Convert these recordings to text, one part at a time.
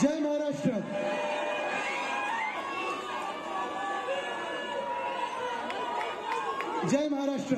जय महाराष्ट्र. जय महाराष्ट्र.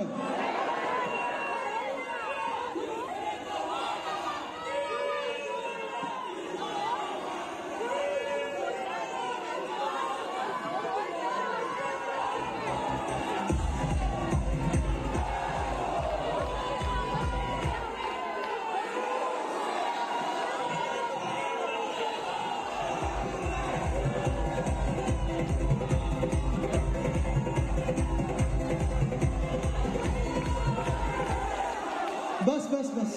बस बस बस.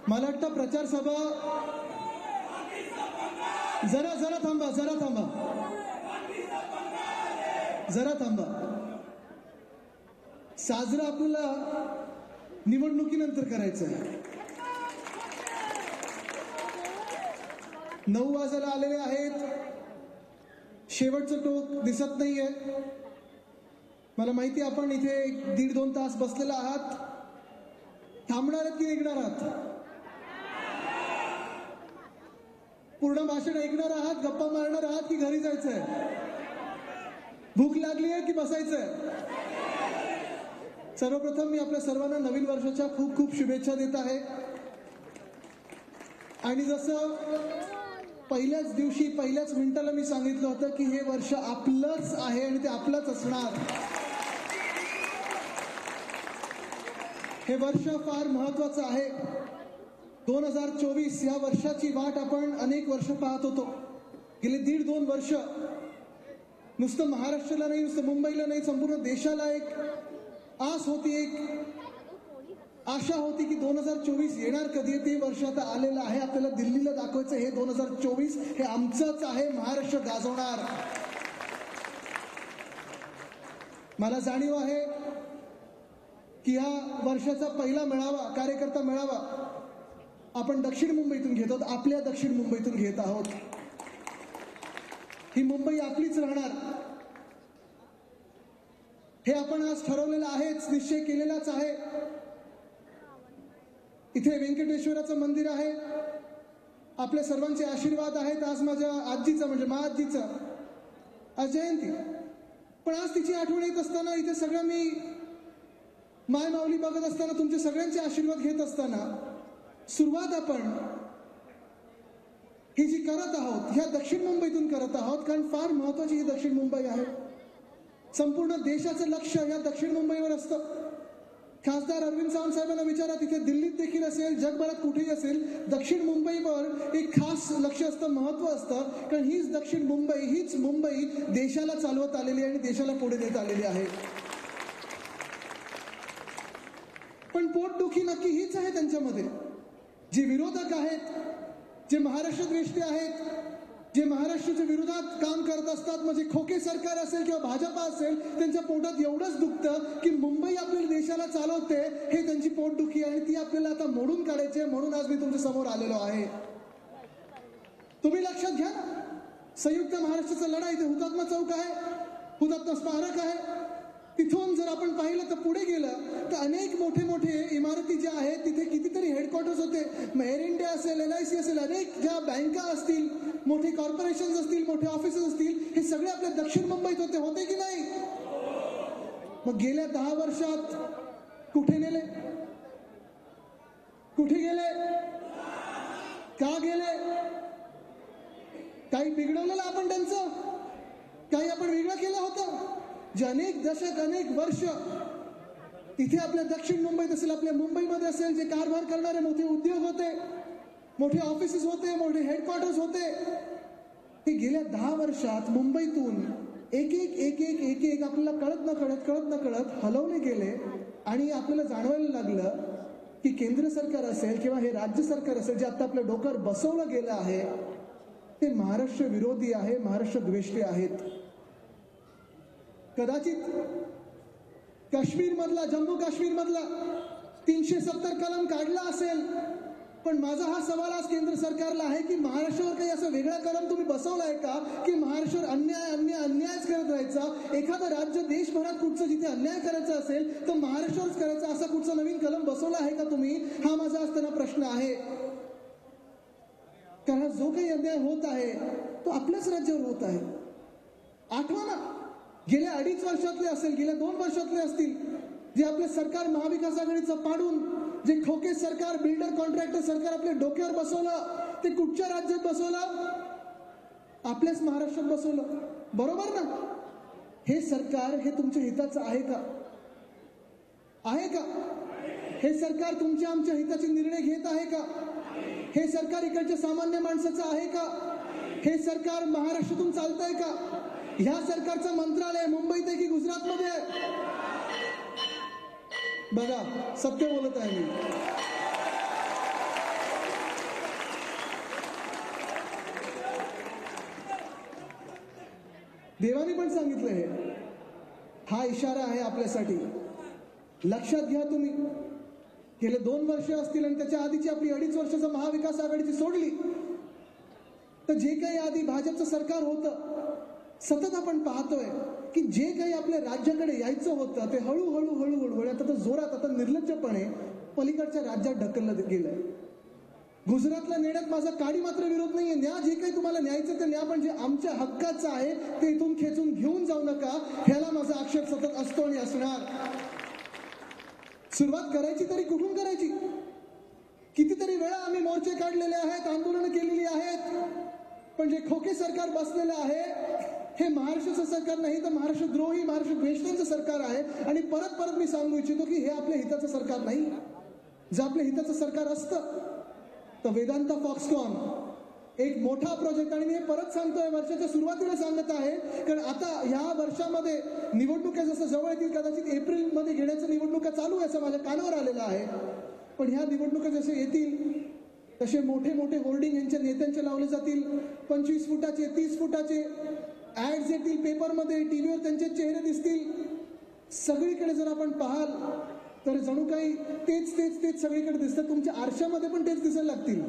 मला वाटतं प्रचार सभा जरा जरा थांबा, जरा थांबा, जरा थांबा. साजरा आपल्याला निवडणुकीनंतर करायचं आहे. 9 वाजायला आलेले आहेत. शेवटचं टोक दिसत नाहीये. मला माहिती आपण इथे 1.5-2 तास बसलेला आहात. थांबणार आहात की निघणार आहात? पूर्ण भाषण ऐकणार आहात, गप्पा मारणार आहात की घरी जायचंय? भूक लागली आहे की बसायचंय? सर्वप्रथम मी आपल्या सर्वांना नवीन वर्षाच्या खूप खूप शुभेच्छा देत आहे. आणि जसं पहिल्याच दिवशी पहिल्याच मिनिटाला मी सांगितलं होतं की हे वर्ष आपलंच आहे आणि ते आपलंच असणार. हे वर्ष फार महत्वाचं आहे. 2024 या वर्षाची वाट आपण अनेक वर्ष पाहत होतो. गेले 1.5-2 वर्ष नुसतं महाराष्ट्राला नाही, नुसतं मुंबईला नाही, संपूर्ण देशाला एक आस होती, एक आशा होती की 2024 येणार कधी. ते वर्ष आता आलेलं आहे. आपल्याला दिल्लीला दाखवायचं हे 2024 हे आमचंच आहे. महाराष्ट्र गाजवणार. मला जाणीव आहे की या वर्षाचा पहिला मेळावा, कार्यकर्ता मेळावा आपण दक्षिण मुंबईतून घेत आहोत. आपल्या दक्षिण मुंबईतून घेत आहोत. ही मुंबई आपलीच राहणार हे आपण आज ठरवलेलं आहेच, निश्चय केलेलाच आहे. इथे व्यंकटेश्वराचं मंदिर आहे. आपल्या सर्वांचे आशीर्वाद आहेत. आज माझ्या आजीचा म्हणजे महाआजीचा आज जयंती. पण आज तिची आठवण येत असताना इथे सगळं मी माय माऊली बघत असताना, तुमचे सगळ्यांचे आशीर्वाद घेत असताना सुरुवात आपण ही जी करत आहोत ह्या दक्षिण मुंबईतून करत आहोत. कारण फार महत्वाची ही दक्षिण मुंबई आहे. संपूर्ण देशाचं लक्ष या दक्षिण मुंबईवर असतं. खासदार अरविंद सावंत साहेबांना विचारा, तिथे दिल्लीत देखील असेल, जगभरात कुठेही असेल, दक्षिण मुंबईवर एक खास लक्ष असतं, महत्व असतं. कारण हीच दक्षिण मुंबई, हीच मुंबई देशाला चालवत आलेली आणि देशाला पुढे नेत आलेली आहे. पण पोटदुखी नक्की हीच आहे त्यांच्यामध्ये. जे विरोधक आहेत, जे महाराष्ट्र द्वेषी आहेत, जे महाराष्ट्राच्या विरोधात काम करत असतात, म्हणजे खोके सरकार असेल किंवा भाजपा असेल, त्यांच्या पोटात एवढंच दुखतं की मुंबई आपल्या देशाला चालवते हे त्यांची पोटदुखी आणि ती आपल्याला आता मोडून काढायची. म्हणून आज मी तुमच्या समोर आलेलो आहे. तुम्ही लक्षात घ्या, संयुक्त महाराष्ट्राचा लढा इथे हुतात्मा चौक आहे, हुतात्मा स्मारक आहे. तिथून जर आपण पाहिलं तर पुढे गेलं तर अनेक मोठे मोठे इमारती ज्या आहेत तिथे कितीतरी हेडक्वार्टर्स होते. एअर इंडिया असेल, LIC असेल, अनेक ज्या बँका असतील, मोठे कॉर्पोरेशन असतील, मोठे ऑफिसेस असतील, हे सगळे आपल्या दक्षिण मुंबईत होते की नाही? मग गेल्या 10 वर्षात कुठे नेले? कुठे गेले? का गेले? काही बिघडवलेलं आपण त्यांचं? काही आपण वेगळं केलं होतं? जे अनेक दशक, अनेक वर्ष इथे आपल्या दक्षिण मुंबईत असेल, आपल्या मुंबईमध्ये असेल, जे कारभार करणारे मोठे उद्योग होते, मोठे ऑफिसेस होते, मोठे हेडक्वार्टर्स होते, हे गेल्या 10 वर्षात मुंबईतून एक एक आपल्याला कळत न कळत हलवले गेले. आणि आपल्याला जाणवायला लागलं की केंद्र सरकार असेल किंवा हे राज्य सरकार असेल, जे आता आपल्या डोक्यावर बसवलं गेलं आहे, ते महाराष्ट्र विरोधी आहे, महाराष्ट्र द्वेषी आहेत. कदाचित काश्मीर मधला, जम्मू काश्मीर मधला 370 कलम काढला असेल, पण माझा हा सवाल आज केंद्र सरकारला आहे की महाराष्ट्रावर काही असं वेगळा कलम तुम्ही बसवलाय का की महाराष्ट्रावर अन्यायच करत राहायचा? एखादं राज्य देशभरात कुठचं जिथे अन्याय करायचा असेल तर महाराष्ट्रावरच करायचा, असा कुठचा नवीन कलम बसवला आहे का तुम्ही? हा माझा आज त्यांना प्रश्न आहे. कारण जो काही अन्याय होत आहे तो आपल्याच राज्यावर होत आहे. आठवा ना, गेल्या 2.5 वर्षातले असेल, गेल्या 2 वर्षातले असतील, जे आपले सरकार महाविकास आघाडीचं पाडून जे खोके सरकार, बिल्डर कॉन्ट्रॅक्टर सरकार आपल्या डोक्यावर बसवलं, ते कुठच्या राज्यात बसवलं? आपल्याच महाराष्ट्रात बसवलं. बरोबर ना? हे सरकार हे तुमच्या हिताचं आहे का? आहे का? हे सरकार तुमच्या आमच्या हिताचे निर्णय घेत आहे का? हे सरकार इकडच्या सामान्य माणसाचं आहे का? हे सरकार महाराष्ट्रातून चालतंय का? ह्या सरकारचं मंत्रालय मुंबईत आहे की गुजरातमध्ये आहे? बघा, सत्य बोलत आहे मी. देवानी पण सांगितलं हे. हा इशारा आहे आपल्यासाठी. लक्षात घ्या तुम्ही. गेले 2 वर्ष असतील आणि त्याच्या आधीची आपली 2.5 वर्षाचं महाविकास आघाडीची सोडली तर जे काही आधी भाजपचं सरकार होतं, सतत आपण पाहतोय की जे काही आपल्या राज्याकडे यायचं होतं ते हळूहळू आता तर जोरात, आता निर्लज्जपणे पलीकडच्या राज्यात ढकललं गेलंय. गुजरातला नेण्यात माझा काडी मात्र विरोध नाहीये. न्या, जे काही तुम्हाला न्यायचं ते न्या, पण जे आमच्या हक्काचं आहे ते इथून खेचून घेऊन जाऊ नका, ह्याला माझा आक्षेप सतत असतो आणि असणार. सुरुवात करायची तरी कुठून करायची? कितीतरी वेळा आम्ही मोर्चे काढलेले आहेत, आंदोलनं केलेली आहेत, पण जे खोके सरकार बसलेलं आहे हे महाराष्ट्राचं सरकार नाही तर महाराष्ट्रद्रोही, महाराष्ट्रद्वेषींचं सरकार आहे. आणि परत मी सांगू इच्छितो की हे आपल्या हिताचं सरकार नाही. जर आपल्या हिताचं सरकार असतं तर वेदांता फॉक्सकॉन एक मोठा प्रोजेक्ट, आणि मी परत सांगतोय, वर्षाच्या सुरुवातीला सांगत आहे, कारण आता ह्या वर्षामध्ये निवडणुका जसं जवळ येतील, कदाचित एप्रिलमध्ये घेण्याच्या निवडणुका चालू आहे असं माझ्या कानावर आलेलं आहे. पण ह्या निवडणुका जसे येतील तसे मोठे मोठे होर्डिंग यांच्या नेत्यांचे लावले जातील. 25 फुटाचे, 30 फुटाचे ऍड्स येतील पेपरमध्ये, टीव्हीवर त्यांचे चेहरे दिसतील. सगळीकडे जर आपण पाहाल तर जणू काही तेच सगळीकडे दिसतं. तुमच्या आरशामध्ये पण तेच दिसायला लागतील.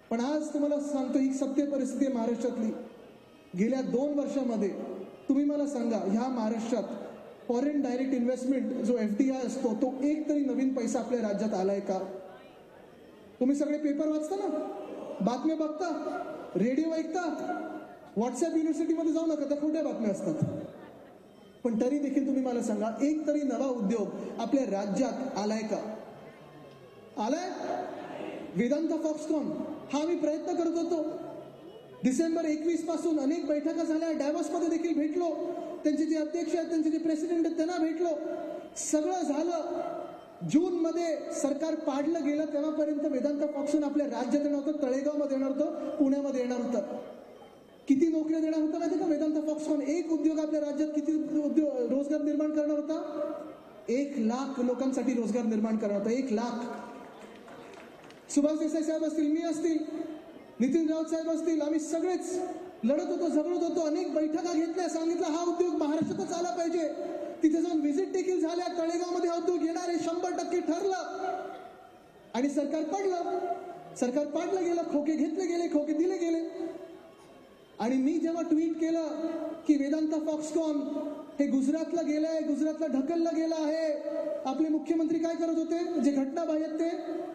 पण आज तुम्हाला सांगतो, ही सत्य परिस्थिती आहे महाराष्ट्रातली. गेल्या 2 वर्षामध्ये तुम्ही मला सांगा, ह्या महाराष्ट्रात फॉरेन डायरेक्ट इन्व्हेस्टमेंट जो FDI असतो, तो एक तरी नवीन पैसा आपल्या राज्यात आलाय का? तुम्ही सगळे पेपर वाचता ना, बातम्या बघता, रेडिओ ऐकता, व्हॉट्सअप युनिव्हर्सिटीमध्ये जाऊ नका, त्या खोट्या बातम्या असतात. पण तरी देखील तुम्ही मला सांगा, एक तरी नवा उद्योग आपल्या राज्यात आलाय का? आलाय? वेदांता फॉक्सकॉन हा मी प्रयत्न करत होतो. डिसेंबर 21 पासून अनेक बैठका झाल्या, डॅव्हॉसमध्ये देखील भेटलो, त्यांचे जे अध्यक्ष आहेत, त्यांचे जे प्रेसिडेंट आहेत त्यांना भेटलो, सगळं झालं. जून मध्ये सरकार पाडलं गेलं, तेव्हापर्यंत वेदांता फॉक्सकॉन आपल्या राज्यात येणार होतं, तळेगावमध्ये येणार होतं, पुण्यामध्ये येणार होतं. किती नोकऱ्या देणार होता माहिती का वेदांता फॉक्सकॉन? एक उद्योग आपल्या राज्यात किती रोजगार निर्माण करणार होता? 1 लाख लोकांसाठी रोजगार निर्माण करणार होता. 1 लाख. सुभाष देसाई साहेब असतील, मी असतील, नितीन राऊत साहेब असतील, आम्ही सगळेच लढत होतो, झगडत होतो, अनेक बैठका घेतल्या, सांगितलं हा उद्योग महाराष्ट्रातच आला पाहिजे. तिथे जाऊन व्हिजिट देखील झाल्या. तळेगावमध्ये हा उद्योग येणार आहे 100% ठरलं. आणि सरकार पडलं. सरकार पाडलं गेलं, खोके घेतले गेले, खोके दिले गेले. आणि मी जेव्हा ट्विट केलं की वेदांता फॉक्सकॉन हे गुजरातला गेलंय, गुजरातला ढकललं गेलं आहे, आपले मुख्यमंत्री काय करत होते, जे घटनाबाह्य आहेत ते,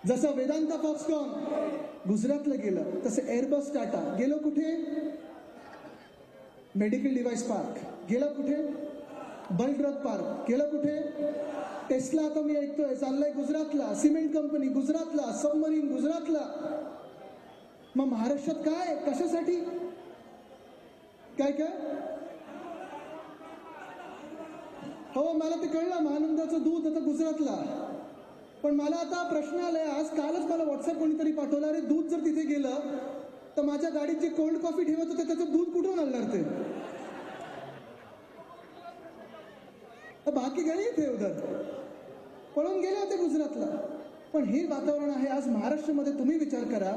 जसं वेदांता फॉक्सकॉन गुजरातला गेलं तसं एअरबस टाटा गेलो कुठे? मेडिकल डिव्हाइस पार्क गेलं कुठे? बलड्रग पार्क गेलं कुठे? टेस्ला आता मी ऐकतोय चाललंय गुजरातला, सिमेंट कंपनी गुजरातला, सबमरीन गुजरातला. मग महाराष्ट्रात काय, कशासाठी काय काय? हो, मला ते कळलं, महानंदाचं दूध आता गुजरातला. पण मला आता प्रश्न आलाय, आज कालच मला व्हॉट्सअप कोणीतरी पाठवलं, अरे दूध जर तिथे गेलं तर माझ्या गाडीत जे कोल्ड कॉफी ठेवत होते त्याचं दूध कुठून आणणार ते? बाकी गए थे उधर, पळून गेले होते गुजरातला. पण हे वातावरण आहे आज महाराष्ट्रामध्ये. तुम्ही विचार करा,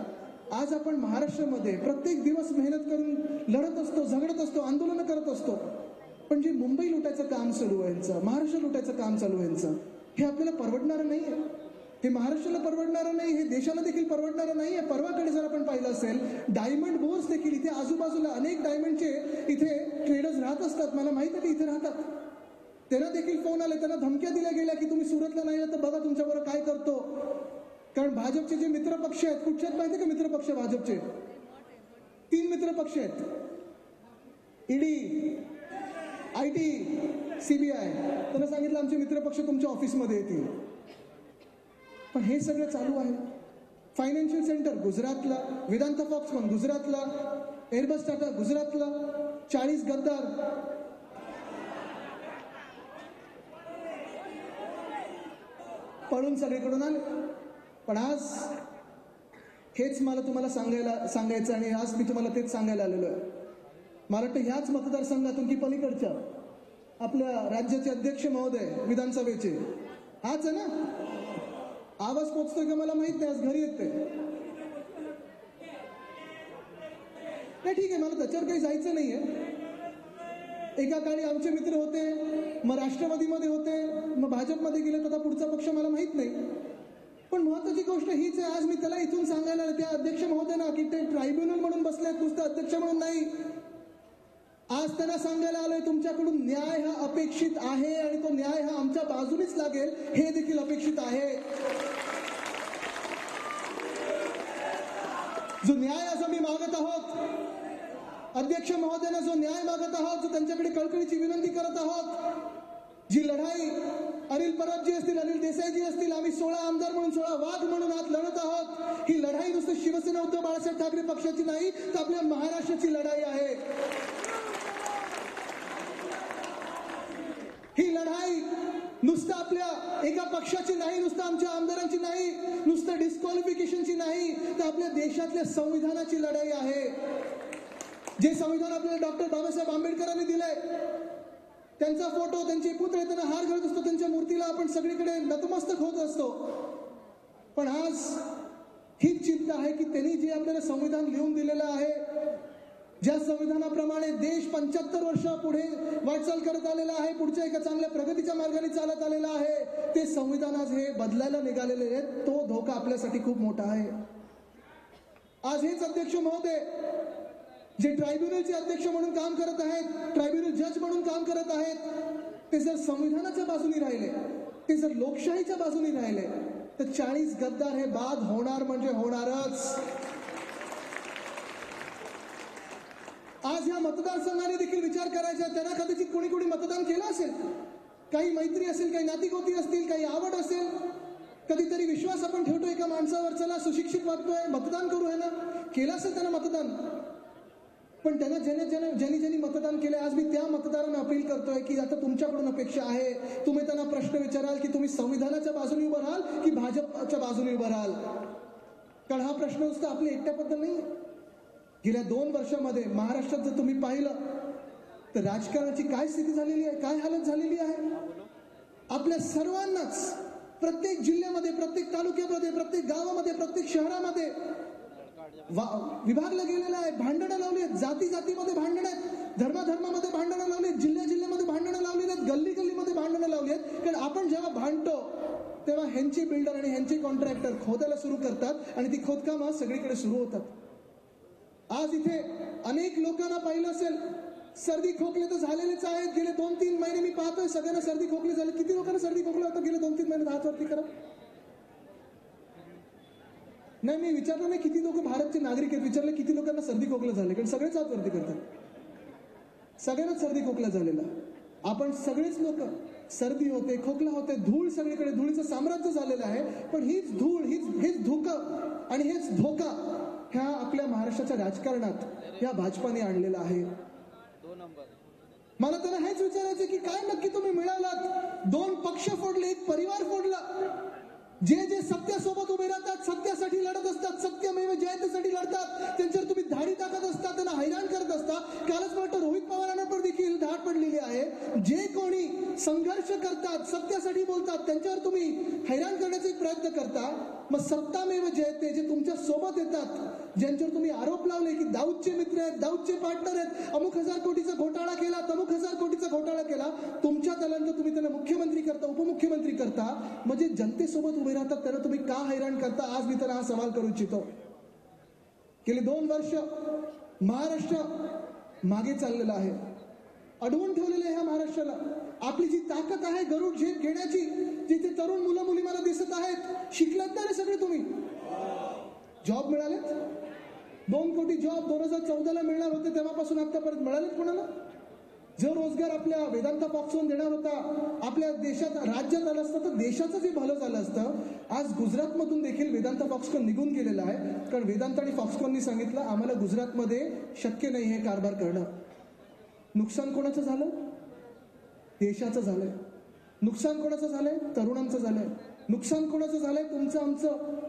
आज आपण महाराष्ट्रामध्ये प्रत्येक दिवस मेहनत करून लढत असतो, झगडत असतो, आंदोलन करत असतो, पण जे मुंबई लुटायचं काम चालू व्हायचं, महाराष्ट्र लुटायचं काम चालू व्हायचं, हे आपल्याला परवडणार नाहीये. हे महाराष्ट्राला परवडणारं नाही, हे देशाला देखील परवडणारं नाही. परवाकडे जर आपण पाहिलं असेल, डायमंड बोर्स देखील इथे आजूबाजूला अनेक डायमंडचे इथे ट्रेडर्स राहत असतात. मला माहित आहे की इथे राहतात. त्यांना देखील फोन आले, त्यांना धमक्या दिल्या गेल्या की तुम्ही सुरतला नाही तर बघा तुमच्याबरोबर काय करतो. कारण भाजपचे जे मित्र पक्ष आहेत, कुठचे आहेत माहिती का मित्र पक्ष भाजपचे? 3 मित्र पक्ष आहेत, ईडी, IT, CBI. त्यांना सांगितलं आमचे मित्र पक्ष तुमच्या ऑफिसमध्ये येतील. पण हे सगळं चालू आहे. फायनान्शियल सेंटर गुजरातला, वेदांता फॉक्सकॉन गुजरातला, एअरबस टाटा गुजरातला, 40 गद्दार पळून सगळीकडून आले. पण आज हेच मला तुम्हाला सांगायचं आणि आज मी तुम्हाला तेच सांगायला आलेलो आहे. मला वाटतं ह्याच मतदारसंघातून की पलीकडच्या आपल्या राज्याचे अध्यक्ष महोदय विधानसभेचे हाच आहे ना. आवाज पोचतोय का मला माहित नाही, आज घरी येते नाही. ठीक आहे, मला त्याच्यावर काही जायचं नाहीये. एका काळी आमचे मित्र होते, मग राष्ट्रवादीमध्ये होते, मग भाजपमध्ये गेले, तर पुढचा पक्ष मला माहित नाही. पण महत्वाची गोष्ट हीच आहे, आज मी त्याला इथून सांगायला त्या अध्यक्ष महोदयांना की ते ट्रायब्युनल म्हणून बसले, नुसतं अध्यक्ष म्हणून नाही. आज त्यांना सांगायला आलोय तुमच्याकडून न्याय हा अपेक्षित आहे आणि तो न्याय हा आमच्या बाजूनेच लागेल हे देखील अपेक्षित आहे. जो न्याय आज आम्ही मागत आहोत, अध्यक्ष महोदयांना जो न्याय मागत आहोत, जो त्यांच्याकडे कळकळीची विनंती करत आहोत, जी लढाई अनिल परबजी असतील, अनिल देसाईजी असतील, आम्ही 16 आमदार म्हणून 16 वाघ म्हणून आज लढत आहोत. ही लढाई नुसतं शिवसेना उद्धव बाळासाहेब ठाकरे पक्षाची नाही, तर आपल्या महाराष्ट्राची लढाई आहे. ही लढाई नुसतं आपल्या एका पक्षाची नाही, नुसतं आमच्या आमदारांची नाही, नुसतं डिस्क्वालिफिकेशनची नाही, तर आपल्या देशातल्या संविधानाची लढाई आहे. जे संविधान आपल्याला डॉक्टर बाबासाहेब आंबेडकरांनी दिलंय, त्यांचा फोटो, त्यांचे पुतळे, त्यांना हार घालत असतो, त्यांच्या मूर्तीला आपण सगळीकडे नतमस्तक होत असतो. पण आज हीच चिंता आहे की त्यांनी जे आपल्याला संविधान लिहून दिलेलं आहे, ज्या संविधानाप्रमाणे देश 75 वर्ष पुढे वाटचाल करत आलेला आहे, पुढच्या एका चांगल्या प्रगतीच्या मार्गाने चालत आलेला आहे, ते संविधान आज हे बदलायला निघालेले आहेत. तो धोका आपल्यासाठी खूप मोठा आहे. आज हेच अध्यक्ष महोदय जे ट्रायब्युनलचे अध्यक्ष म्हणून काम करत आहेत, ट्रायब्युनल जज म्हणून काम करत आहेत, ते जर संविधानाच्या बाजूने राहिले, ते जर लोकशाहीच्या बाजूने राहिले, तर 40 गद्दार हे बाद होणार म्हणजे होणारच. आज या मतदारसंघाने देखील विचार करायचा, त्यांना कदाचित कोणी कोणी मतदान केलं असेल, काही मैत्री असेल, काही नातीगोती असतील, काही आवड असेल, कधीतरी विश्वास आपण ठेवतो एका माणसावर, चला सुशिक्षित वाटतोय मतदान करू, आहे ना, केलं असेल त्यांना मतदान. पण त्यांना ज्यांनी मतदान केलं, आज मी त्या मतदारांना अपील करतोय की आता तुमच्याकडून अपेक्षा आहे, तुम्ही त्यांना प्रश्न विचाराल की तुम्ही संविधानाच्या बाजूने उभं राहाल की भाजपच्या बाजूने उभं राहाल. कारण हा प्रश्न नुसता आपल्या एकट्याबद्दल नाही. गेल्या 2 वर्षामध्ये महाराष्ट्रात जर तुम्ही पाहिलं तर राजकारणाची काय स्थिती झालेली आहे, काय हालत झालेली आहे. आपल्या सर्वांनाच प्रत्येक जिल्ह्यामध्ये, प्रत्येक तालुक्यामध्ये, प्रत्येक गावामध्ये, प्रत्येक शहरामध्ये विभागला गेलेला आहे. भांडणं लावली आहेत, जाती जातीमध्ये भांडणं आहेत, धर्मामध्ये भांडणं लावली आहेत, जिल्ह्यामध्ये भांडणं लावली आहेत, गल्लीमध्ये भांडणं लावली आहेत. कारण आपण जेव्हा भांडतो तेव्हा ह्यांची बिल्डर आणि ह्यांचे कॉन्ट्रॅक्टर खोदायला सुरू करतात आणि ती खोदकामं सगळीकडे सुरू होतात. आज इथे अनेक लोकांना पाहिलं असेल, सर्दी खोकले तर झालेलेच आहेत. गेले 2-3 महिने मी पाहतोय सगळ्यांना सर्दी खोकले झाले. किती लोकांना सर्दी खोकला होता गेले 2-3 महिने? हात वरती करा. नाही, मी विचारलं नाही किती लोक भारतचे नागरिक आहेत, विचारलं किती लोकांना सर्दी खोकला झाले, कारण सगळेच हात वरती करतात. सगळ्यांनाच सर्दी खोकला झालेला. आपण सगळेच लोक सर्दी होते, खोकला होते, धूळ सगळीकडे, धुळीचं साम्राज्य झालेलं आहे. पण हीच धूळ, हेच धोका आणि हेच धोका ह्या आपल्या महाराष्ट्राच्या राजकारणात या भाजपाने आणलेला आहे. मला त्यांना हेच विचारायचं की काय नक्की तुम्ही मिळालात? 2 पक्ष फोडले, 1 परिवार फोडला. जे सत्यासोबत उभे राहतात, सत्यासाठी लढत असतात, सत्यमेव जयतेसाठी लढतात, त्यांच्यावर तुम्ही धाडी टाकत असता, त्यांना हैराण करत असता. कालच मला रोहित पवारांना पण देखील धाड पडलेली आहे. जे कोणी संघर्ष करतात, सत्यासाठी बोलतात, त्यांच्यावर तुम्ही हैराण करण्याचा एक प्रयत्न करता. मग सत्तामेव जयते जे तुमच्या सोबत येतात, ज्यांच्यावर तुम्ही आरोप लावले की दाऊदचे मित्र आहेत, दाऊदचे पार्टनर आहेत, अमुक 1000 कोटीचा घोटाळा केला, तमुक 1000 कोटीचा घोटाळा केला, तुमच्या सत्तेत आल्यानंतर तुम्ही त्यांना मुख्यमंत्री करता, उपमुख्यमंत्री करता, म्हणजे जनतेसोबत उभे राहतात त्यांना तुम्ही का हैराण करता? आज मी त्यांना हा सवाल करू इच्छितो. गेली 2 वर्ष महाराष्ट्र मागे चाललेला आहे, अडवून ठेवलेलं आहे ह्या महाराष्ट्राला. आपली जी ताकद आहे गरुड झेप घेण्याची, जिथे तरुण मुलं मुली मला दिसत आहेत, शिकलात ना रे सगळे तुम्ही? जॉब मिळालेत? 2 कोटी जॉब 2014ला मिळणार होते, तेव्हापासून आतापर्यंत मिळालेत कोणाला? जो रोजगार आपल्या वेदांता फॉक्सकॉन देणार होता, आपल्या देशात राज्यात आला असता तर देशाचं जे भलं झालं असतं. आज गुजरातमधून देखील वेदांता फॉक्सकॉन निघून गेलेला आहे, कारण वेदांत आणि फॉक्सकॉननी सांगितलं आम्हाला गुजरातमध्ये शक्य नाही हे कारभार करणं. नुकसान कोणाचं झालं? देशाचं झालंय. नुकसान कोणाचं झालंय? तरुणांचं झालंय. नुकसान कोणाचं झालंय? तुमचं आमचं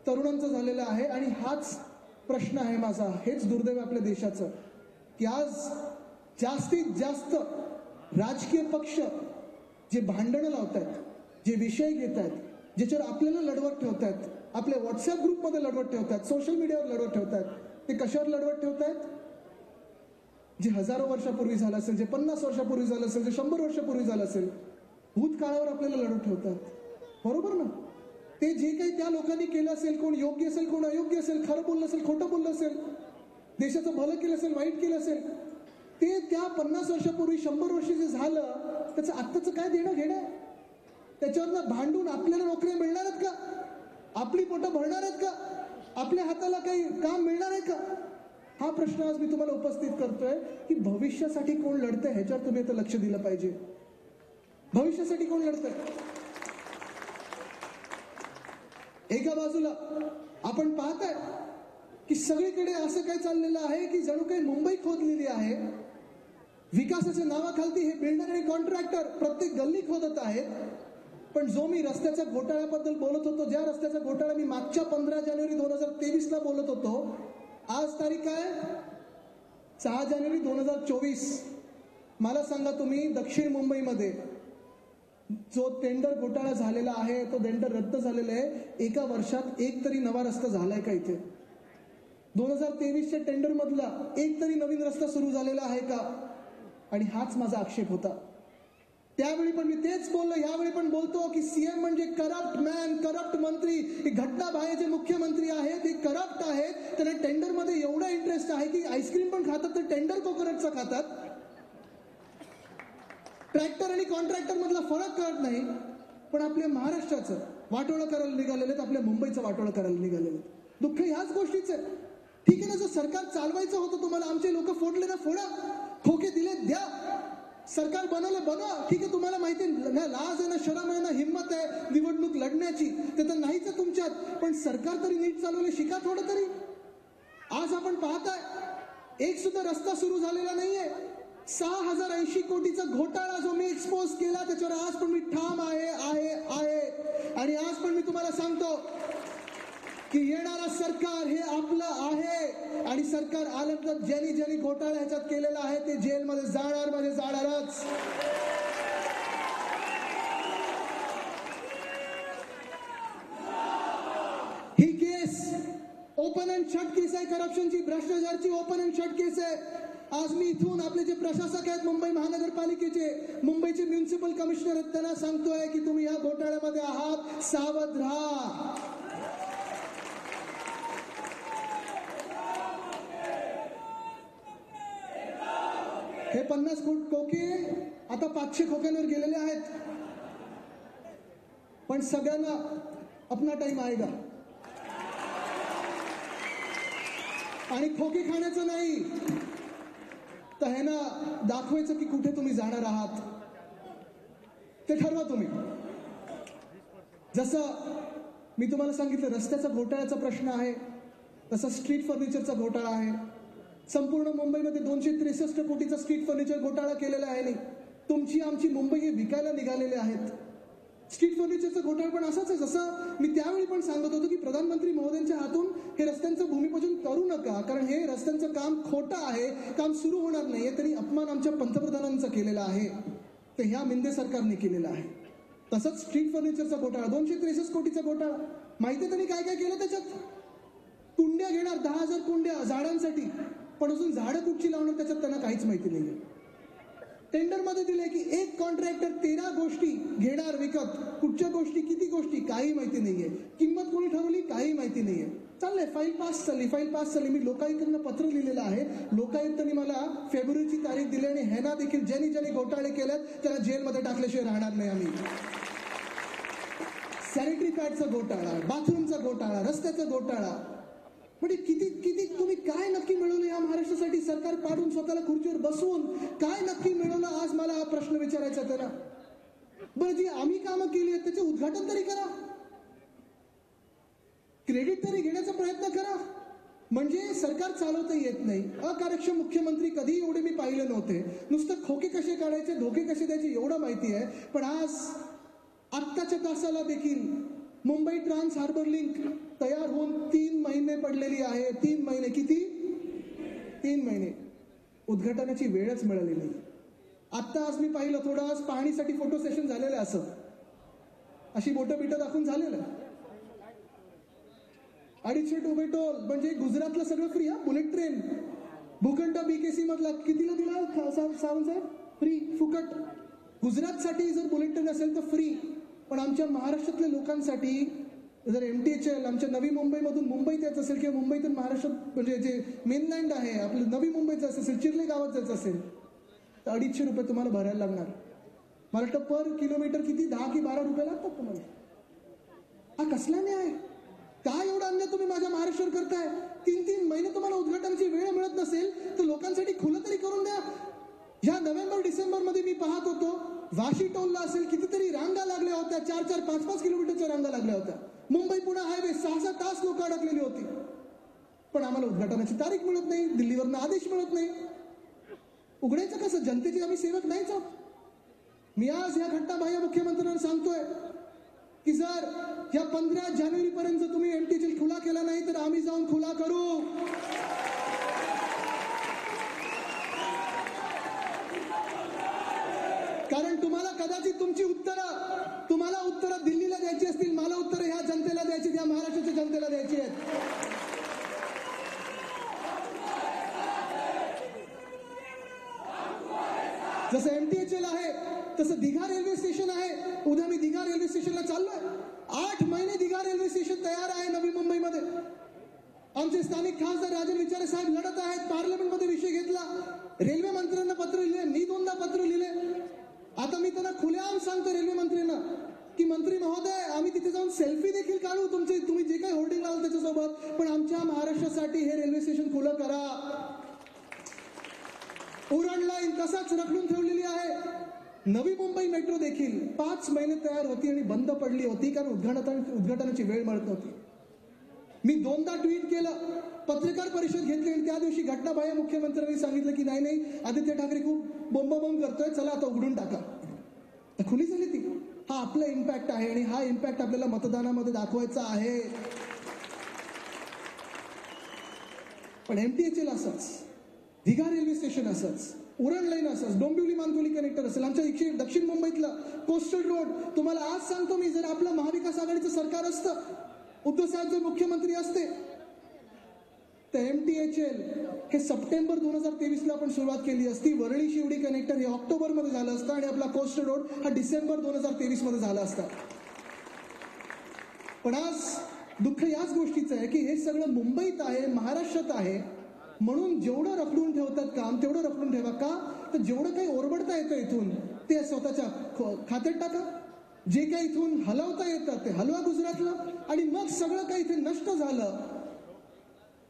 तरुणांचं झालेलं आहे. आणि हाच प्रश्न आहे माझा, हेच दुर्दैव आपल्या देशाचं, की आज जास्तीत जास्त राजकीय पक्ष जे भांडणं लावतात, जे विषय घेत आहेत, ज्याच्यावर आपल्याला लढवत ठेवतात, आपल्या व्हॉट्सअप ग्रुपमध्ये लढवत ठेवतात, सोशल मीडियावर लढवत ठेवतात, ते कशावर लढवत ठेवतात? जे हजारो वर्षापूर्वी झालं असेल, जे 50 वर्षापूर्वी झालं असेल, जे 100 वर्षापूर्वी झालं असेल, भूतकाळावर आपल्याला लढवत ठेवतात. बरोबर ना? ते जे काही त्या लोकांनी केलं असेल, कोण योग्य असेल कोण अयोग्य असेल, खरं बोललं असेल खोटं बोललं असेल, देशाचं भलं केलं असेल वाईट केलं असेल, ते त्या 50 वर्षापूर्वी 100 वर्ष जे झालं त्याचं आत्ताचं काय देणं घेणं? त्याच्यावर भांडून आपल्याला नोकऱ्या मिळणार आहेत का? आपली पोटं भरणार आहेत का? आपल्या हाताला काही काम मिळणार आहे का? हा प्रश्न आज मी तुम्हाला उपस्थित करतोय, की भविष्यासाठी कोण लढतंय ह्याच्यावर तुम्ही आता लक्ष दिलं पाहिजे. भविष्यासाठी कोण लढतंय? एका बाजूला आपण पाहताय की सगळीकडे असं काय चाललेलं आहे की जणू काही मुंबई खोदलेली आहे. विकासाच्या नावाखाली हे बिल्डर आणि कॉन्ट्रॅक्टर प्रत्येक गल्ली खोदत आहेत. पण जो मी रस्त्याच्या घोटाळ्याबद्दल बोलत होतो, ज्या रस्त्याचा घोटाळा मी मागच्या 15 जानेवारी 2023ला बोलत होतो, आज तारीख काय? 6 जानेवारी 2024. मला सांगा तुम्ही, दक्षिण मुंबईमध्ये जो टेंडर घोटाळा झालेला आहे, तो टेंडर रद्द झालेला आहे, एका वर्षात एक तरी नवा रस्ता झालाय का इथे? 2023च्या टेंडर मधला एक तरी नवीन रस्ता सुरू झालेला आहे का? आणि हाच माझा आक्षेप होता. त्यावेळी पण मी तेच बोललो, यावेळी पण बोलतो की सीएम म्हणजे करप्ट मॅन, करप्ट मंत्री. घटना बाहेर जे मुख्यमंत्री आहेत ते करप्ट आहेत. त्यांना टेंडर मध्ये एवढा इंटरेस्ट आहे की आईस्क्रीम पण खातात तर टेंडर कोकोनटचा खातात. ट्रॅक्टर आणि कॉन्ट्रॅक्टर मधला फरक कळत नाही. पण आपल्या महाराष्ट्राचं वाटोळं करायला निघालेले, आपल्या मुंबईचं वाटोळं करायला निघालेले. दुःख ह्याच गोष्टीचं आहे. ठीक आहे ना, जर सरकार चालवायचं होतं तुम्हाला, आमचे लोक फोडले ना फोडा, खोके दिले द्या, सरकार बनवलं बघा. ठीक आहे, तुम्हाला माहिती ना लाज आहे ना शरम आहे ना हिंमत आहे निवडणूक लढण्याची, ते तर नाहीच आहे तुमच्यात. पण सरकार तरी नीट चालवले शिका थोडं तरी. आज आपण पाहताय एक सुद्धा रस्ता सुरू झालेला नाहीये. 6080 कोटीचा घोटाळा जो मी एक्सपोज केला त्याच्यावर आज पण मी ठाम आहे. आणि आज पण मी तुम्हाला सांगतो की येणारा सरकार हे आपलं आहे. आणि सरकार आल्यानंतर ज्यांनी घोटाळा ह्याच्यात केलेला आहे ते जेलमध्ये जाणार म्हणजे जाणारच. ही केस ओपन अँड शट केस आहे, करप्शनची, भ्रष्टाचारची ओपन अँड शट केस आहे. आज मी इथून आपले जे प्रशासक आहेत मुंबई महानगरपालिकेचे, मुंबईचे म्युनिसिपल कमिशनर आहेत, त्यांना सांगतोय की तुम्ही या घोटाळ्यामध्ये आहात, सावध राहा. हे 50 खोके आता 500 खोक्यांवर गेलेले आहेत. पण सगळ्यांना अपना टाइम आएगा. आणि खोके खाण्याचं नाही तर हे ना दाखवायचं की कुठे तुम्ही जाणार आहात ते ठरवा तुम्ही. जसं मी तुम्हाला सांगितलं रस्त्याचा घोटाळ्याचा प्रश्न आहे, तसा स्ट्रीट फर्निचरचा घोटाळा आहे. संपूर्ण मुंबईमध्ये 263 कोटीचा स्ट्रीट फर्निचर घोटाळा केलेला आहे. नाही, तुमची आमची मुंबई हे विकायला निघालेले आहेत. स्ट्रीट फर्निचरचा घोटाळा पण असाच आहे. जसं मी त्यावेळी पण सांगत होतो की प्रधानमंत्री महोदयांच्या हातून हे रस्त्यांचं भूमिपूजन करू नका, कारण हे रस्त्यांचं काम खोटं आहे, काम सुरू होणार नाहीये. तरी अपमान आमच्या पंतप्रधानांचा केलेला आहे, ते ह्या मिंदे सरकारने केलेला आहे. तसंच स्ट्रीट फर्निचरचा घोटाळा 263 कोटीचा घोटाळा. माहिती त्यांनी काय काय केलं त्याच्यात? कुंड्या घेणार 10,000 कुंड्या झाडांसाठी, पण अजून झाडं कुठची लावणार त्याच्यात त्यांना काहीच माहिती नाहीये. टेंडरमध्ये दिले की एक कॉन्ट्रॅक्टर 13 गोष्टी घेणार विकत. कुठच्या गोष्टी, किती गोष्टी, काही माहिती नाहीये. किंमत कोणी ठरवली, काही माहिती नाहीये. चाललंय, फाईल पास झाली. मी लोकायुक्तांना पत्र लिहिलेलं आहे. लोकायुक्तांनी मला फेब्रुवारीची तारीख दिली आणि ह्यांना देखील ज्यांनी घोटाळे केलेत त्याला जेलमध्ये टाकल्याशिवाय राहणार नाही आम्ही. सॅनिटरी पॅडचा घोटाळा, बाथरूमचा घोटाळा, रस्त्याचा घोटाळा, म्हणजे किती तुम्ही काय नक्की मिळवलं या महाराष्ट्रासाठी? सरकार पाडून स्वतःला खुर्चीवर बसवून काय नक्की मिळवलं? आज मला हा प्रश्न विचारायचा त्याला. बरं, जी आम्ही कामं केली आहेत त्याचे उद्घाटन तरी करा, क्रेडिट तरी घेण्याचा प्रयत्न करा. म्हणजे सरकार चालवता येत नाही. अकार्यक्षम मुख्यमंत्री कधी एवढे मी पाहिले नव्हते. नुसतं खोके कसे काढायचे, धोके कसे द्यायचे एवढं माहिती आहे. पण आज आत्ताच्या तासाला देखील मुंबई ट्रान्स हार्बर लिंक तयार होऊन 3 महिने पडलेली आहे. 3 महिने. किती? 3 महिने. उद्घाटनाची वेळच मिळाली नाही. आत्ता आज मी पाहिलं, थोडं आज पाहणीसाठी फोटो सेशन झालेलं आहे. असं अशी बोटं बिटं दाखवून झालेलं आहे. 250 टोबे टोल म्हणजे गुजरातला सगळं फ्री. हा, बुलेट ट्रेन भूखंड BKC मधला कितीला दिला सावंत साहेब? फ्री, फुकट. गुजरातसाठी जर बुलेट ट्रेन असेल तर फ्री. पण आमच्या महाराष्ट्रातल्या लोकांसाठी जर MTHL आमच्या नवी मुंबईमधून मुंबईत यायचं असेल किंवा मुंबईतून महाराष्ट्रात म्हणजे जे मेनलँड आहे आपलं नवी मुंबईत जायचं असेल, चिर्ले गावात जायचं असेल तर 250 रुपये तुम्हाला भरायला लागणार. मला वाटतं पर किलोमीटर किती 10 की 12 रुपये लागतात तुम्हाला. हा कसला न्याय? काय एवढा अन्याय तुम्ही माझ्या महाराष्ट्रावर करताय? 3 महिने तुम्हाला उद्घाटनाची वेळ मिळत नसेल तर लोकांसाठी खुलं तरी करून द्या. ह्या नोव्हेंबर डिसेंबर मध्ये मी पाहत होतो, वाशी टोलला असेल कितीतरी रांगा लागल्या होत्या. 4-4, 5-5 किलोमीटरच्या रांगा लागल्या होत्या. मुंबई पुणे हायवे 6-6 तास लोक अडकलेली होती. पण आम्हाला उद्घाटनाची तारीख मिळत नाही, दिल्लीवरनं आदेश मिळत नाही. उघडायचं कसं? जनतेचे आम्ही सेवक नाहीच आहोत. मी आज या घटनाबाह्य मुख्यमंत्र्यांना सांगतोय की जर या 15 जानेवारी पर्यंत तुम्ही MTHL खुला केला नाही तर आम्ही जाऊन खुला करू. कारण तुम्हाला कदाचित तुम्हाला उत्तरं दिल्लीला द्यायची असतील, मला उत्तरं ह्या जनतेला द्यायची, या महाराष्ट्राच्या जनतेला द्यायची आहेत. जसं MTHL आहे तसं दिघा रेल्वे स्टेशन आहे. उद्या मी दिघा रेल्वे स्टेशनला चाललोय. 8 महिने दिघा रेल्वे स्टेशन तयार आहे नवी मुंबईमध्ये. आमचे स्थानिक खासदार राजन विचारे साहेब लढत आहेत. पार्लमेंटमध्ये विषय घेतला. रेल्वे मंत्र्यांना पत्र लिहिले, मी 2दा पत्र लिहिले. आता मी त्यांना खुलेआम सांगतो रेल्वे मंत्र्यांना की मंत्री महोदय, आम्ही तिथे जाऊन सेल्फी देखील काढू तुम्ही जे काही होर्डिंग लावाल त्याच्यासोबत, पण आमच्या महाराष्ट्रासाठी हे रेल्वे स्टेशन खुलं करा. उरण लाईन तसाच रखडून ठेवलेली आहे. नवी मुंबई मेट्रो देखील 5 महिने तयार होती आणि बंद पडली होती कारण उद्घाटनाची वेळ मिळत नव्हती. मी 2दा ट्विट केलं, पत्रकार परिषद घेतली आणि त्या दिवशी घटनाबाह्य मुख्यमंत्र्यांनी सांगितलं की नाही आदित्य ठाकरे खूप बोंबाबोंब करतोय, चला आता उघडून टाका. तर खुली झाली ती. हा आपला इम्पॅक्ट आहे आणि हा इम्पॅक्ट आपल्याला मतदानामध्ये दाखवायचा आहे. पण MTHL असंच, दिघा रेल्वे स्टेशन असंच, उरण लाईन असंच, डोंबिवली मानकोली कनेक्टर असेल, आमच्या दक्षिण मुंबईतलं कोस्टल रोड. तुम्हाला आज सांगतो मी, जर आपलं महाविकास आघाडीचं सरकार असतं, उद्धव साहेब जर मुख्यमंत्री असते तर MTHL हे सप्टेंबर 2023ला आपण सुरुवात केली असती. वरळी शिवडी कनेक्टर हे ऑक्टोबरमध्ये झालं असतं आणि आपला कोस्टल रोड हा डिसेंबर 2023 मध्ये झाला असता. पण आज दुःख याच गोष्टीचं आहे की हे सगळं मुंबईत आहे, महाराष्ट्रात आहे, म्हणून जेवढं रखडून ठेवतात काम तेवढं रखडून ठेवा. का तर जेवढं काही ओरबडता येतं इथून ते स्वतःच्या खात्यात टाका. जे काही इथून हलवता येतात ते हलवा गुजरातला, आणि मग सगळं काही इथे नष्ट झालं,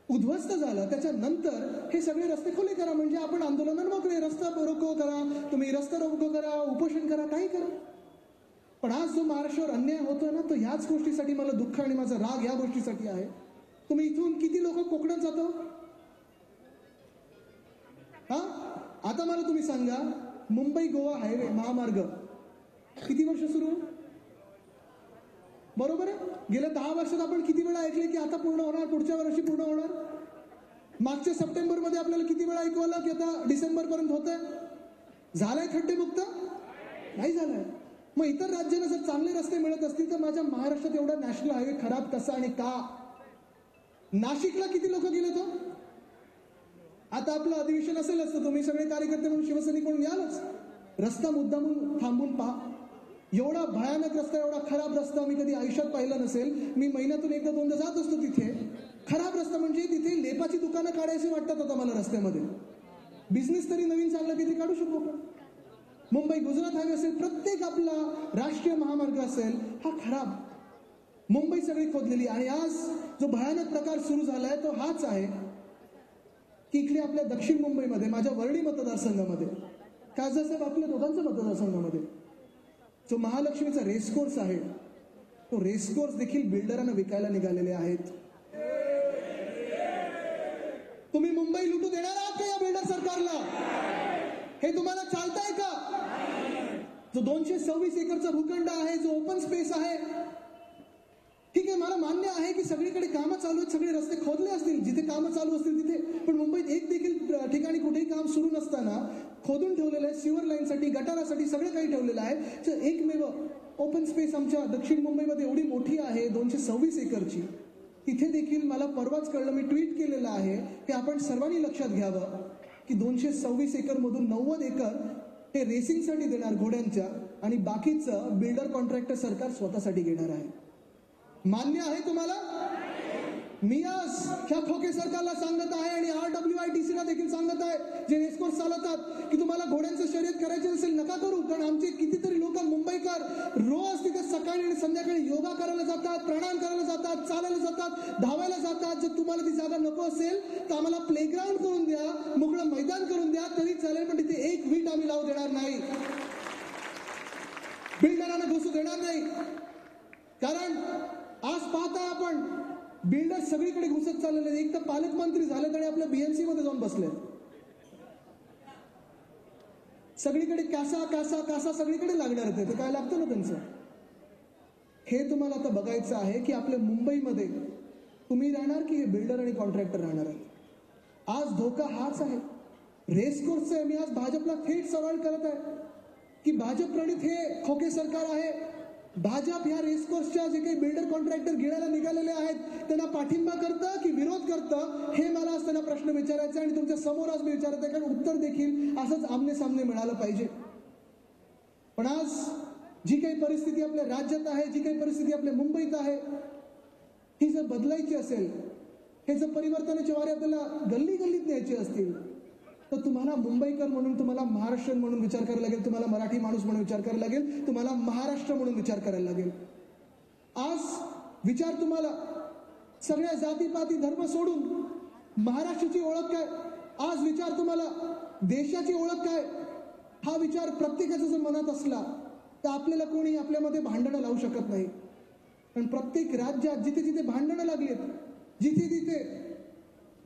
उद्ध्वस्त झालं, त्याच्यानंतर हे सगळे रस्ते खुले करा. म्हणजे आपण आंदोलनात मोकळे, रस्ता रोको करा, तुम्ही रस्ता रोको करा, उपोषण करा, काही करा. पण आज जो महाराष्ट्रावर अन्याय होतोय ना, तो ह्याच गोष्टीसाठी मला दुःख आणि माझा राग या गोष्टीसाठी आहे. तुम्ही इथून किती लोक कोकणात जातो? हा, आता मला तुम्ही सांगा, मुंबई गोवा हायवे महामार्ग किती वर्ष सुरू? बरोबर आहे. गेल्या 10 वर्षात आपण किती वेळा ऐकले की आता पूर्ण होणार, पुढच्या वर्षी पूर्ण होणार. मागच्या सप्टेंबरमध्ये आपल्याला किती वेळा ऐकू आलं की आता डिसेंबर पर्यंत होतंय. झालंय खड्डेमुक्त? नाही झालंय. मग इतर राज्यांना जर चांगले रस्ते मिळत असतील तर माझ्या महाराष्ट्रात एवढा नॅशनल हायवे खराब कसा आणि का? नाशिकला किती लोक गेले तो? आता आपलं अधिवेशन असेलच तर तुम्ही सगळे कार्यकर्ते म्हणून शिवसैनिक म्हणून यालच. रस्ता मुद्दामून थांबून पहा. एवढा भयानक रस्ता, एवढा खराब रस्ता मी कधी आयुष्यात पाहिला नसेल. मी महिन्यातून एकदा दोनदा जात असतो तिथे. खराब रस्ता म्हणजे तिथे लेपाची दुकानं काढायची वाटतात आता मला रस्त्यामध्ये. बिझनेस तरी नवीन चांगला किती काढू शकू आपण. मुंबई गुजरात हायवे असेल, प्रत्येक आपला राष्ट्रीय महामार्ग असेल, हा खराब. मुंबई सगळी खोदलेली. आणि आज जो भयानक प्रकार सुरू झालाय तो हाच आहे की इकडे आपल्या दक्षिण मुंबईमध्ये, माझ्या वर्डी मतदारसंघामध्ये, खासदार साहेब आपल्या दोघांच्या मतदारसंघामध्ये जो महालक्ष्मीचा रेसकोर्स आहे, तो रेसकोर्स देखील बिल्डरांना विकायला निघालेले आहेत. तुम्ही मुंबई लुटू देणार आहात का या बिल्डर सरकारला? हे तुम्हाला चालतंय का? जो 226 एकरचा भूखंड आहे, जो ओपन स्पेस आहे, ठीक आहे, मला मान्य आहे की सगळीकडे कामं चालू आहेत, सगळे रस्ते खोदले असतील, जिथे कामं चालू असतील तिथे. पण मुंबईत एक देखील ठिकाणी कुठेही काम सुरू नसताना खोदून ठेवलेलं आहे. सिवर लाईनसाठी, गटारासाठी सगळं काही ठेवलेलं आहे. तर एकमेव ओपन स्पेस आमच्या दक्षिण मुंबईमध्ये एवढी मोठी आहे, 226 एकरची. तिथे देखील मला परवाच कळलं, मी ट्विट केलेलं आहे की आपण सर्वांनी लक्षात घ्यावं की 226 एकर मधून 90 एकर हे रेसिंगसाठी देणार घोड्यांच्या, आणि बाकीचं बिल्डर कॉन्ट्रॅक्टर सरकार स्वतःसाठी घेणार आहे. मान्य आहे तुम्हाला? मी आज ह्या खोके सरकारला सांगत आहे आणि RWITC ला देखील सांगत आहे, जे रेसकोर्स चालवतात, की तुम्हाला घोड्यांचं शर्यत करायची असेल नका करू. कारण आमचे कितीतरी लोक मुंबईकर रोज तिथे सकाळी आणि संध्याकाळी योगा करायला जातात, प्राणायाम करायला जातात, चालायला जातात, धावायला जातात. जर तुम्हाला ती जागा नको असेल तर आम्हाला प्लेग्राऊंड करून द्या, मोकळं मैदान करून द्या, तरी चालेल. पण तिथे एक वीट आम्ही लावू देणार नाही, बिल्डरांना घुसू देणार नाही. कारण आज पाहता आपण बिल्डर सगळीकडे घुसत चाललेले. एक तर पालकमंत्री झालेत आणि आपल्या BMC मध्ये जाऊन बसले. सगळीकडे कासा कासा कासा सगळीकडे लागणार आहे. ते काय लागतं ना त्यांचं. हे तुम्हाला आता बघायचं आहे की आपल्या मुंबईमध्ये तुम्ही राहणार की हे बिल्डर आणि कॉन्ट्रॅक्टर राहणार आहेत. आज धोका हाच आहे, रेसकोर्सचा आहे. मी आज भाजपला थेट सवाल करत आहे की भाजप प्रणित हे खोके सरकार आहे. भाजप ह्या रेसकोर्सच्या जे काही बिल्डर कॉन्ट्रॅक्टर घेण्याला निघालेले आहेत त्यांना पाठिंबा करतं की विरोध करतं, हे मला आज त्यांना प्रश्न विचारायचा आणि तुमच्या समोर आज मी विचारत आहे. कारण उत्तर देखील असंच आमने सामने मिळालं पाहिजे. पण आज जी काही परिस्थिती आपल्या राज्यात आहे, जी काही परिस्थिती आपल्या मुंबईत आहे, ही जर बदलायची असेल, हे जर परिवर्तनाचे वारे आपल्याला गल्ली गल्लीत न्यायचे असतील, तर तुम्हाला मुंबईकर म्हणून, तुम्हाला महाराष्ट्रीयन म्हणून विचार करायला लागेल, तुम्हाला मराठी माणूस म्हणून विचार करायला लागेल, तुम्हाला महाराष्ट्र म्हणून विचार करायला लागेल. आज विचार तुम्हाला सगळ्या जातीपाती धर्म सोडून महाराष्ट्राची ओळख काय, आज विचार तुम्हाला देशाची ओळख काय, हा विचार प्रत्येकाचा जर मनात असला तर आपल्याला कोणी आपल्यामध्ये भांडणं लावू शकत नाही. पण प्रत्येक राज्यात जिथे जिथे भांडणं लागलीत, जिथे जिथे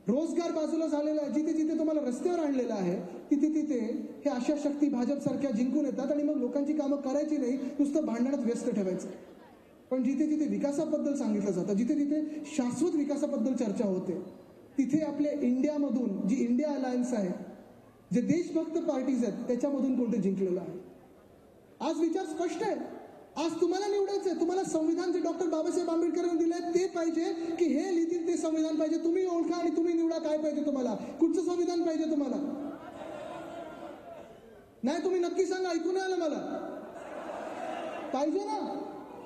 रोजगार बाजूला झालेला आहे, जिथे जिथे तुम्हाला रस्त्यावर आणलेला आहे, तिथे तिथे हे अशा शक्ती भाजप सारख्या जिंकून येतात आणि मग लोकांची कामं करायची नाही, नुसतं भांडणात व्यस्त ठेवायचं. पण जिथे जिथे विकासाबद्दल सांगितलं जातं, जिथे जिथे शाश्वत विकासाबद्दल चर्चा होते, तिथे आपल्या इंडियामधून जी इंडिया अलायन्स आहे, जे देशभक्त पार्टीज आहेत, त्याच्यामधून कोणते जिंकलेलं आहे. आज विचार स्पष्ट आहे. आज तुम्हाला निवडायचं आहे. तुम्हाला संविधान जे डॉक्टर बाबासाहेब आंबेडकरांनी दिलंय ते पाहिजे की हे लिहितील ते संविधान पाहिजे. तुम्ही ओळखा आणि तुम्ही निवडा काय पाहिजे तुम्हाला. कुठचं संविधान पाहिजे तुम्हाला? नाही, तुम्ही नक्की सांगा, ऐकून आलं मला. पाहिजे ना?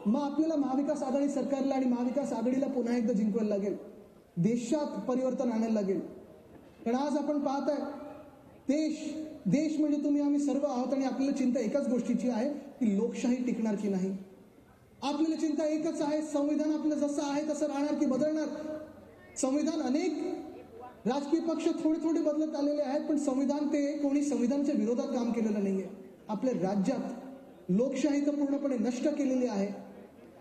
मग आपल्याला महाविकास आघाडी सरकारला आणि महाविकास आघाडीला पुन्हा एकदा जिंकवायला लागेल, देशात परिवर्तन आणायला लागेल. कारण आज आपण पाहताय देश म्हणजे तुम्ही आम्ही सर्व आहोत आणि आपल्याला चिंता एकाच गोष्टीची आहे की लोकशाही टिकणार की नाही. आपल्याला चिंता एकच आहे, संविधान आपलं जसं आहे तसं राहणार की बदलणार. संविधान अनेक राजकीय पक्ष थोडे थोडे बदलत आलेले आहेत, पण संविधान ते कोणी संविधानाच्या विरोधात काम केलेलं नाहीये. आपल्या राज्यात लोकशाही तर पूर्णपणे नष्ट केलेली आहे.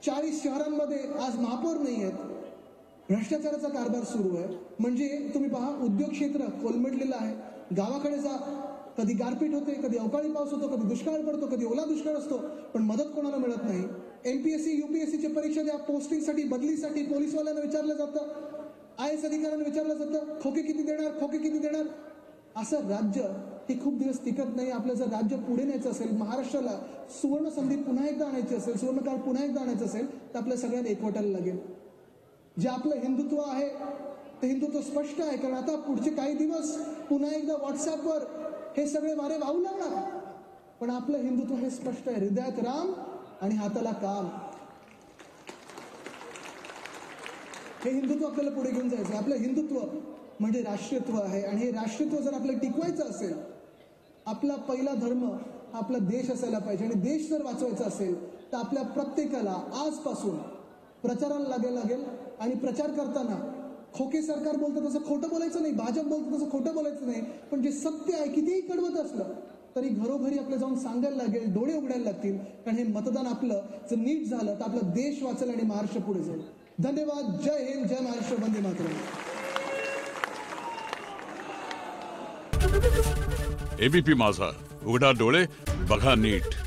40 शहरांमध्ये आज महापौर नाही आहेत. भ्रष्टाचाराचा कारभार सुरू आहे. म्हणजे तुम्ही पहा, उद्योग क्षेत्र कोलमडलेलं आहे. गावाकडे जा, कधी गारपीट होते, कधी अवकाळी पाऊस होतो, कधी दुष्काळ पडतो, कधी ओला दुष्काळ असतो, पण मदत कोणाला मिळत नाही. MPSC UPSCची परीक्षा द्या, पोस्टिंगसाठी, बदलीसाठी पोलीसवाल्यांना विचारलं जातं, IAS अधिकाऱ्यांना विचारलं जातं, खोके किती देणार, खोके किती देणार. असं राज्य हे खूप दिवस टिकत नाही. आपलं जर राज्य पुढे न्यायचं असेल, महाराष्ट्राला सुवर्ण संधी पुन्हा एकदा आणायची असेल, सुवर्णकाळ पुन्हा एकदा आणायचं असेल, तर आपल्या सगळ्यांना एकवटायला लागेल. जे आपलं हिंदुत्व आहे ते हिंदुत्व स्पष्ट आहे. कारण आता पुढचे काही दिवस पुन्हा एकदा व्हॉट्सअपवर हे सगळे वारे वाहू लागणार. पण आपलं हिंदुत्व हे स्पष्ट आहे, हृदयात राम आणि हाताला काम. हे हिंदुत्व आपल्याला पुढे घेऊन जायचं. आपलं हिंदुत्व म्हणजे राष्ट्रीयत्व आहे आणि हे राष्ट्रीयत्व जर आपल्याला टिकवायचं असेल, आपला पहिला धर्म आपला देश असायला पाहिजे आणि देश जर वाचवायचा असेल तर आपल्या प्रत्येकाला आजपासून प्रचाराला लागेल आणि प्रचार करताना खोके सरकार बोलतं तसं खोटं बोलायचं नाही, भाजप बोलतं तसं खोटं बोलायचं नाही, पण जे सत्य आहे कितीही कडवत असलं तरी घरोघरी आपलं जाऊन सांगायला लागेल, डोळे उघडायला लागतील. कारण हे मतदान आपलं जर नीट झालं तर आपला देश वाचेल आणि महाराष्ट्र पुढे जाईल. धन्यवाद. जय हिंद, जय महाराष्ट्र, वंदे मातरम. एबीपी माझा, उघडा डोळे बघा नीट.